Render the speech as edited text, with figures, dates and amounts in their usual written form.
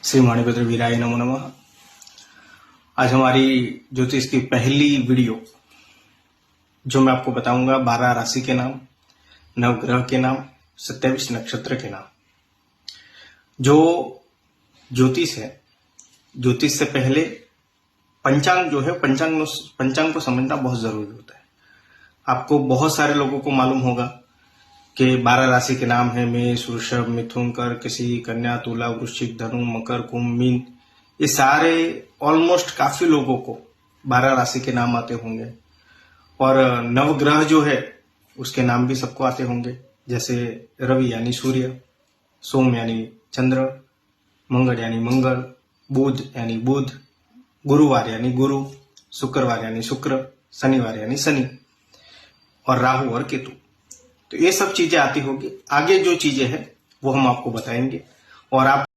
श्री मणिभद्र वीराय नमो नमः। आज हमारी ज्योतिष की पहली वीडियो जो मैं आपको बताऊंगा 12 राशि के नाम, नवग्रह के नाम, 27 नक्षत्र के नाम। जो ज्योतिष है, ज्योतिष से पहले पंचांग जो है, पंचांग को समझना बहुत जरूरी होता है। आपको बहुत सारे लोगों को मालूम होगा कि 12 राशि के नाम है मेष, वृषभ, मिथुन, कर्कशी, कन्या, तुला, वृश्चिक, धनु, मकर, कुंभ, मीन। ये सारे ऑलमोस्ट काफी लोगों को 12 राशि के नाम आते होंगे। और नवग्रह जो है उसके नाम भी सबको आते होंगे, जैसे रवि यानी सूर्य, सोम यानी चंद्र, मंगल यानी मंगल, बुध यानी बुध, गुरुवार यानी गुरु, शुक्रवार यानी शुक्र, शनिवार यानी शनि, और राहु और केतु। तो ये सब चीजें आती होगी। आगे जो चीजें हैं वो हम आपको बताएंगे और आप